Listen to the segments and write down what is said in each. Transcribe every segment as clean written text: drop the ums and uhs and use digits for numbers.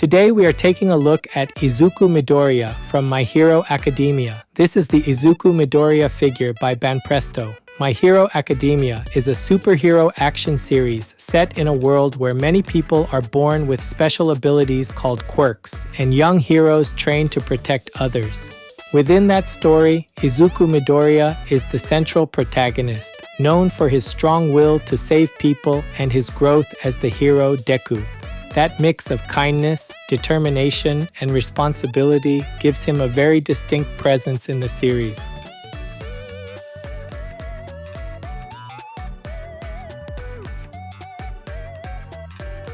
Today we are taking a look at Izuku Midoriya from My Hero Academia. This is the Izuku Midoriya figure by Banpresto. My Hero Academia is a superhero action series set in a world where many people are born with special abilities called Quirks, and young heroes train to protect others. Within that story, Izuku Midoriya is the central protagonist, known for his strong will to save people and his growth as the hero Deku. That mix of kindness, determination, and responsibility gives him a very distinct presence in the series.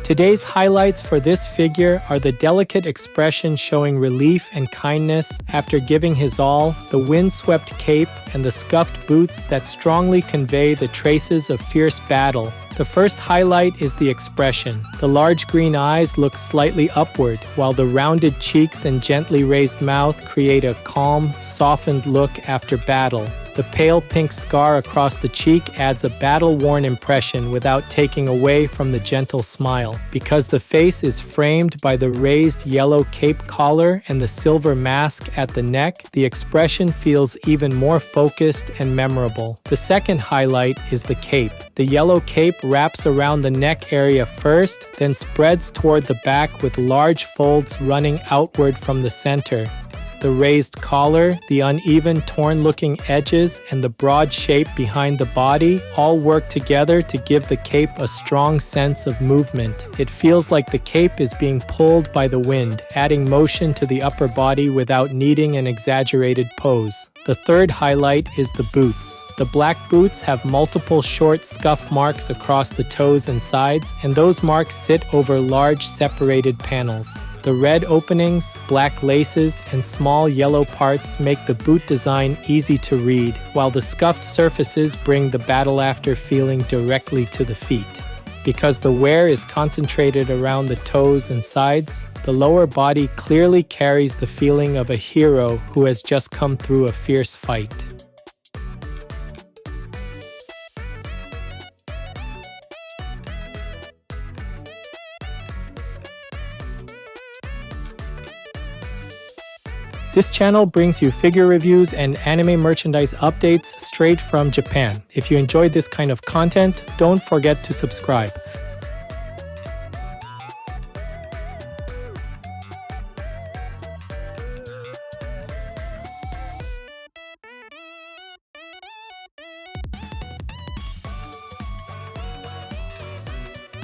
Today's highlights for this figure are the delicate expression showing relief and kindness after giving his all, the windswept cape, and the scuffed boots that strongly convey the traces of fierce battle. The first highlight is the expression. The large green eyes look slightly upward, while the rounded cheeks and gently raised mouth create a calm, softened look after battle. The pale pink scar across the cheek adds a battle-worn impression without taking away from the gentle smile. Because the face is framed by the raised yellow cape collar and the silver mask at the neck, the expression feels even more focused and memorable. The second highlight is the cape. The yellow cape wraps around the neck area first, then spreads toward the back with large folds running outward from the center. The raised collar, the uneven, torn-looking edges, and the broad shape behind the body all work together to give the cape a strong sense of movement. It feels like the cape is being pulled by the wind, adding motion to the upper body without needing an exaggerated pose. The third highlight is the boots. The black boots have multiple short scuff marks across the toes and sides, and those marks sit over large separated panels. The red openings, black laces, and small yellow parts make the boot design easy to read, while the scuffed surfaces bring the battle-after feeling directly to the feet. Because the wear is concentrated around the toes and sides, the lower body clearly carries the feeling of a hero who has just come through a fierce fight. This channel brings you figure reviews and anime merchandise updates straight from Japan. If you enjoyed this kind of content, don't forget to subscribe.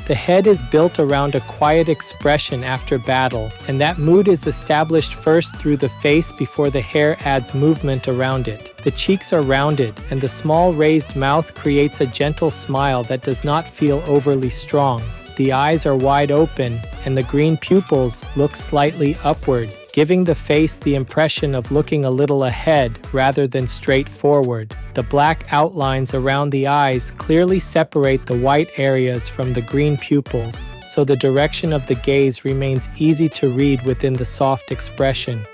The head is built around a quiet expression after battle, and that mood is established first through the face before the hair adds movement around it. The cheeks are rounded, and the small raised mouth creates a gentle smile that does not feel overly strong. The eyes are wide open, and the green pupils look slightly upward, giving the face the impression of looking a little ahead rather than straight forward. The black outlines around the eyes clearly separate the white areas from the green pupils, so the direction of the gaze remains easy to read within the soft expression.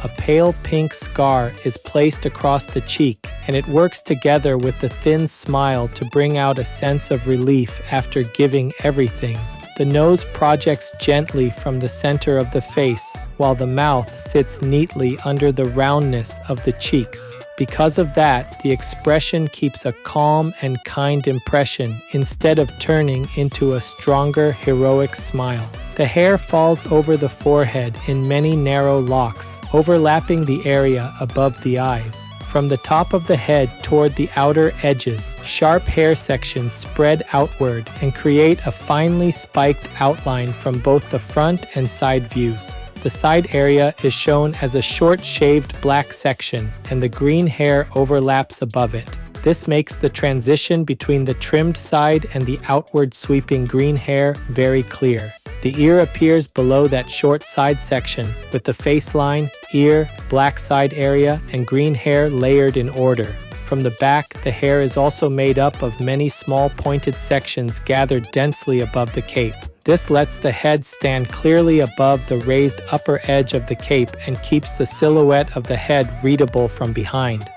A pale pink scar is placed across the cheek, and it works together with the thin smile to bring out a sense of relief after giving everything. The nose projects gently from the center of the face, while the mouth sits neatly under the roundness of the cheeks. Because of that, the expression keeps a calm and kind impression instead of turning into a stronger, heroic smile. The hair falls over the forehead in many narrow locks, overlapping the area above the eyes. From the top of the head toward the outer edges, sharp hair sections spread outward and create a finely spiked outline from both the front and side views. The side area is shown as a short shaved black section, and the green hair overlaps above it. This makes the transition between the trimmed side and the outward sweeping green hair very clear. The ear appears below that short side section, with the face line, ear, black side area, and green hair layered in order. From the back, the hair is also made up of many small pointed sections gathered densely above the cape. This lets the head stand clearly above the raised upper edge of the cape and keeps the silhouette of the head readable from behind.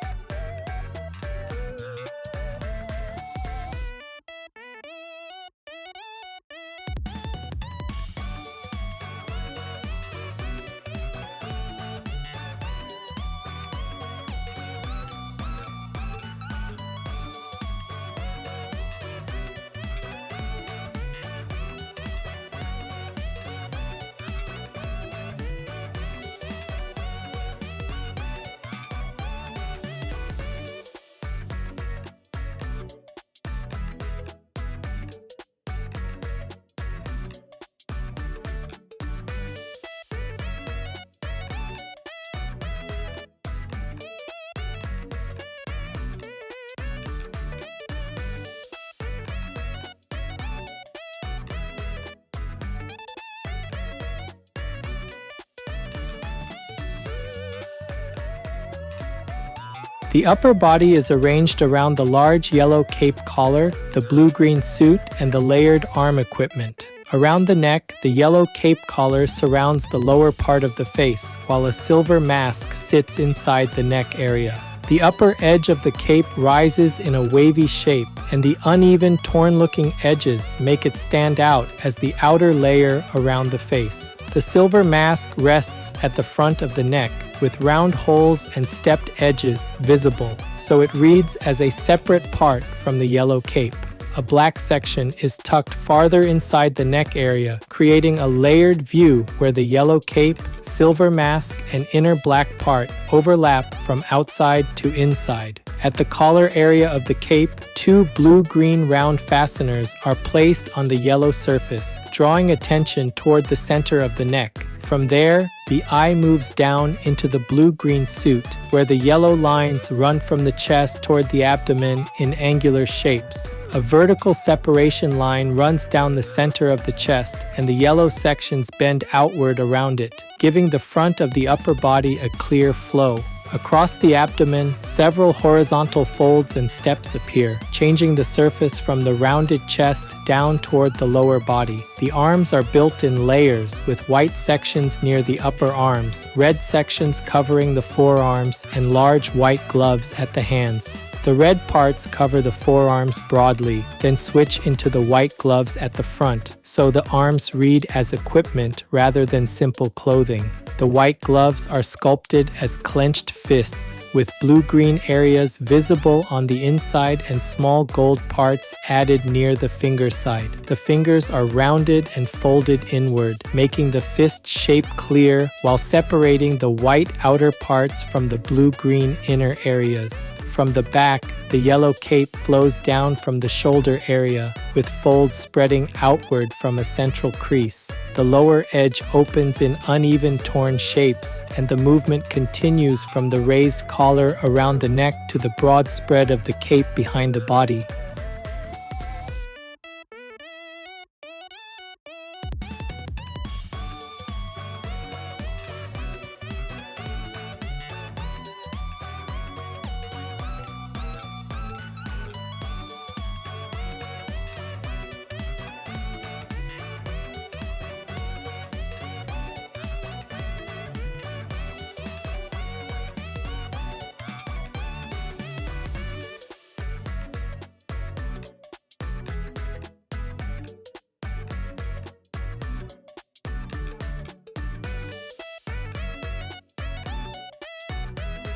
The upper body is arranged around the large yellow cape collar, the blue-green suit, and the layered arm equipment. Around the neck, the yellow cape collar surrounds the lower part of the face, while a silver mask sits inside the neck area. The upper edge of the cape rises in a wavy shape, and the uneven, torn-looking edges make it stand out as the outer layer around the face. The silver mask rests at the front of the neck, with round holes and stepped edges visible, so it reads as a separate part from the yellow cape. A black section is tucked farther inside the neck area, creating a layered view where the yellow cape, silver mask, and inner black part overlap from outside to inside. At the collar area of the cape, two blue-green round fasteners are placed on the yellow surface, drawing attention toward the center of the neck. From there, the eye moves down into the blue-green suit, where the yellow lines run from the chest toward the abdomen in angular shapes. A vertical separation line runs down the center of the chest, and the yellow sections bend outward around it, giving the front of the upper body a clear flow. Across the abdomen, several horizontal folds and steps appear, changing the surface from the rounded chest down toward the lower body. The arms are built in layers, with white sections near the upper arms, red sections covering the forearms, and large white gloves at the hands. The red parts cover the forearms broadly, then switch into the white gloves at the front, so the arms read as equipment rather than simple clothing. The white gloves are sculpted as clenched fists, with blue-green areas visible on the inside and small gold parts added near the finger side. The fingers are rounded and folded inward, making the fist shape clear while separating the white outer parts from the blue-green inner areas. From the back, the yellow cape flows down from the shoulder area, with folds spreading outward from a central crease. The lower edge opens in uneven, torn shapes, and the movement continues from the raised collar around the neck to the broad spread of the cape behind the body.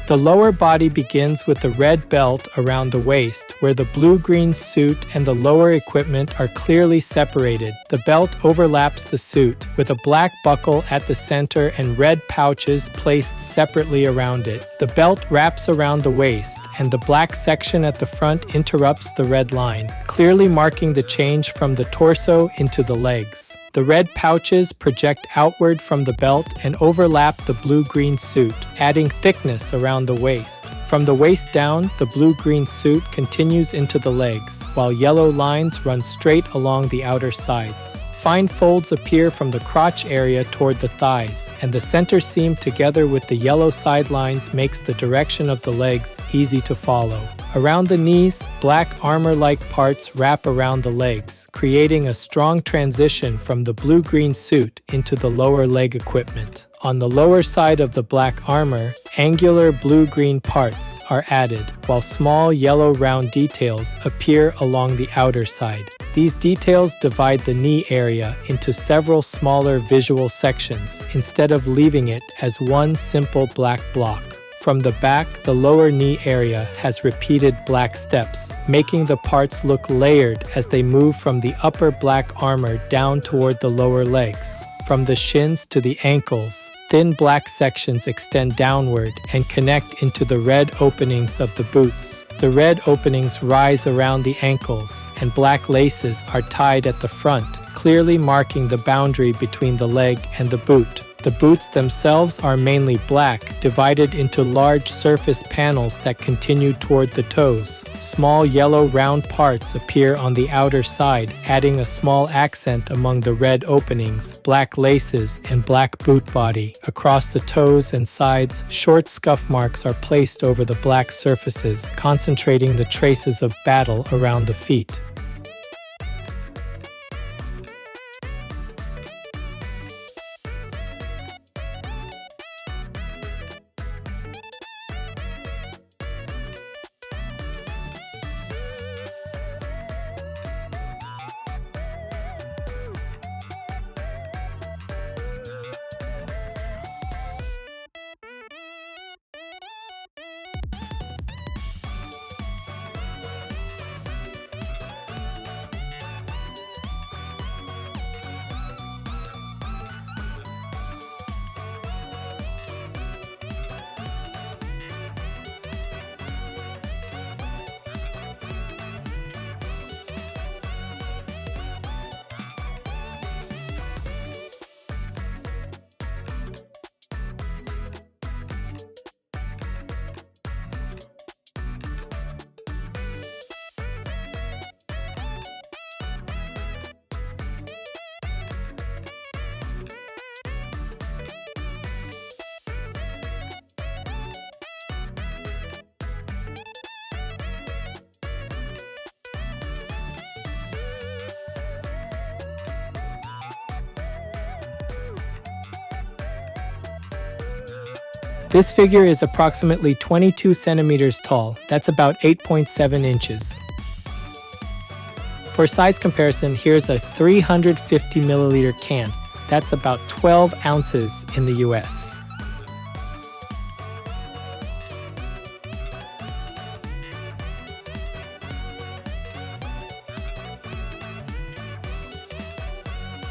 The lower body begins with the red belt around the waist, where the blue-green suit and the lower equipment are clearly separated. The belt overlaps the suit, with a black buckle at the center and red pouches placed separately around it. The belt wraps around the waist, and the black section at the front interrupts the red line, clearly marking the change from the torso into the legs. The red pouches project outward from the belt and overlap the blue-green suit, adding thickness around the waist. From the waist down, the blue-green suit continues into the legs, while yellow lines run straight along the outer sides. Fine folds appear from the crotch area toward the thighs, and the center seam together with the yellow sidelines makes the direction of the legs easy to follow. Around the knees, black armor-like parts wrap around the legs, creating a strong transition from the blue-green suit into the lower leg equipment. On the lower side of the black armor, angular blue-green parts are added, while small yellow round details appear along the outer side. These details divide the knee area into several smaller visual sections, instead of leaving it as one simple black block. From the back, the lower knee area has repeated black steps, making the parts look layered as they move from the upper black armor down toward the lower legs. From the shins to the ankles, thin black sections extend downward and connect into the red openings of the boots. The red openings rise around the ankles, and black laces are tied at the front, clearly marking the boundary between the leg and the boot. The boots themselves are mainly black, divided into large surface panels that continue toward the toes. Small yellow round parts appear on the outer side, adding a small accent among the red openings, black laces, and black boot body. Across the toes and sides, short scuff marks are placed over the black surfaces, concentrating the traces of battle around the feet. This figure is approximately 22 centimeters tall. That's about 8.7 inches. For size comparison, here's a 350 milliliter can. That's about 12 ounces in the US.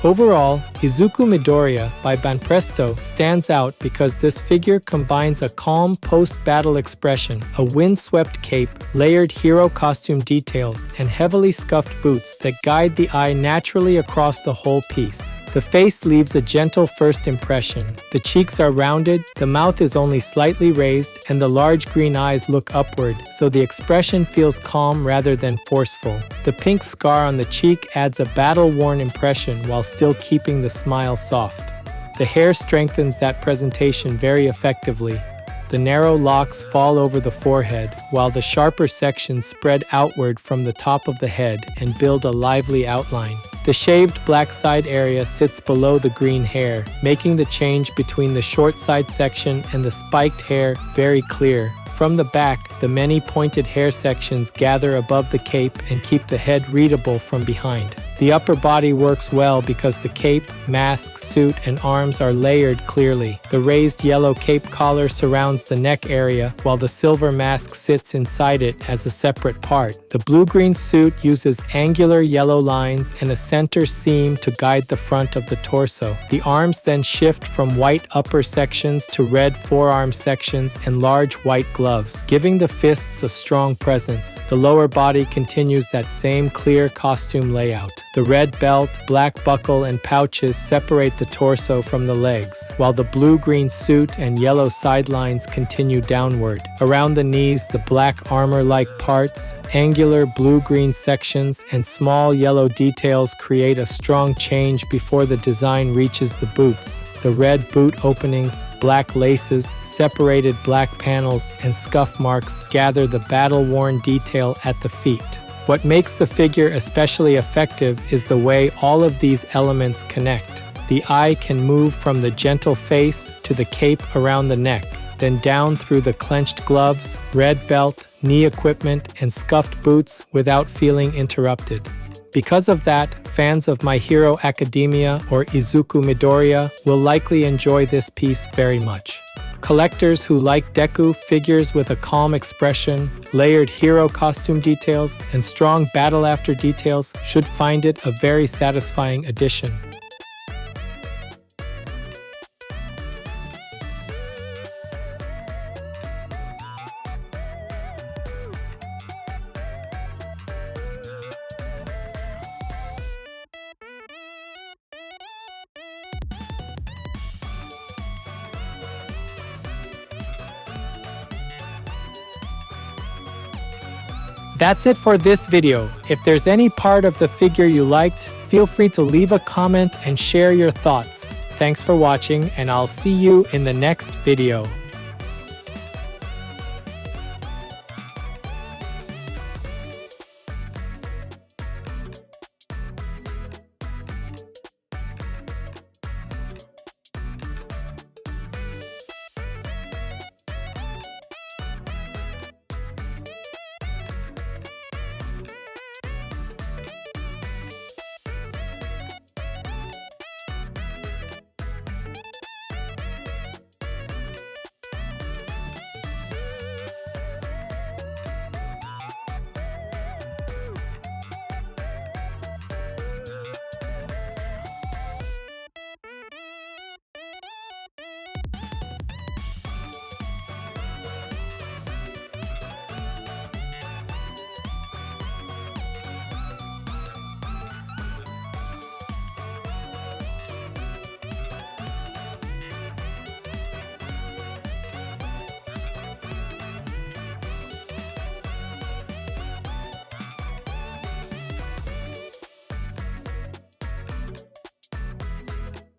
Overall, Izuku Midoriya by Banpresto stands out because this figure combines a calm post-battle expression, a windswept cape, layered hero costume details, and heavily scuffed boots that guide the eye naturally across the whole piece. The face leaves a gentle first impression. The cheeks are rounded, the mouth is only slightly raised, and the large green eyes look upward, so the expression feels calm rather than forceful. The pink scar on the cheek adds a battle-worn impression while still keeping the smile soft. The hair strengthens that presentation very effectively. The narrow locks fall over the forehead, while the sharper sections spread outward from the top of the head and build a lively outline. The shaved black side area sits below the green hair, making the change between the short side section and the spiked hair very clear. From the back, the many pointed hair sections gather above the cape and keep the head readable from behind. The upper body works well because the cape, mask, suit, and arms are layered clearly. The raised yellow cape collar surrounds the neck area, while the silver mask sits inside it as a separate part. The blue-green suit uses angular yellow lines and a center seam to guide the front of the torso. The arms then shift from white upper sections to red forearm sections and large white gloves, giving the fists a strong presence. The lower body continues that same clear costume layout. The red belt, black buckle, and pouches separate the torso from the legs, while the blue-green suit and yellow sidelines continue downward. Around the knees, the black armor-like parts, angular blue-green sections, and small yellow details create a strong change before the design reaches the boots. The red boot openings, black laces, separated black panels, and scuff marks gather the battle-worn detail at the feet. What makes the figure especially effective is the way all of these elements connect. The eye can move from the gentle face to the cape around the neck, then down through the clenched gloves, red belt, knee equipment, and scuffed boots without feeling interrupted. Because of that, fans of My Hero Academia or Izuku Midoriya will likely enjoy this piece very much. Collectors who like Deku figures with a calm expression, layered hero costume details, and strong battle-after details should find it a very satisfying addition. That's it for this video. If there's any part of the figure you liked, feel free to leave a comment and share your thoughts. Thanks for watching, and I'll see you in the next video.